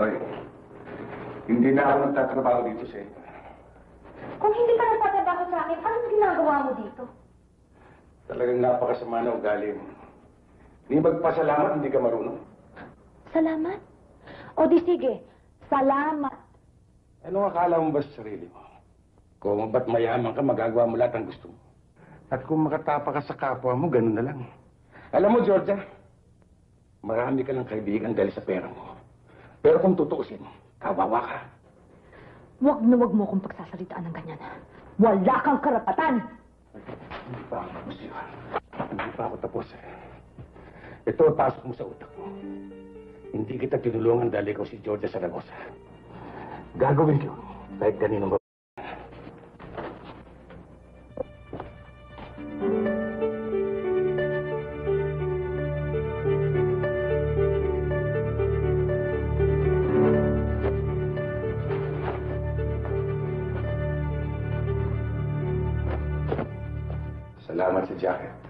Hoy, hindi na ako nagtatrabaho dito sa ito. Kung hindi ka nagtatrabaho sa akin, anong ginagawa mo dito? Talagang napakasama na ugali mo. Hindi magpasalamat, hindi ka marunong. Salamat. O di sige, salamat. Anong akala mo ba sa sarili mo? Kung ba't mayaman ka, magagawa mo lahat ang gusto mo. At kung makatapa ka sa kapwa mo, ganun na lang. Alam mo, Georgia, marami ka lang kaibigan dahil sa pera mo. Pero kung tutuusin, kawawa ka. Huwag na huwag mo akong pagsasalitaan ng ganyan. Wala kang karapatan! Hindi pa ako tapos yun. Hindi pa ako tapos. Ito, pasok mo sa utak mo. Hindi kita tinulungan dahil ikaw si Georgia Zaragoza. Gagawin ko kahit kanino ba. Salamat sa jacket.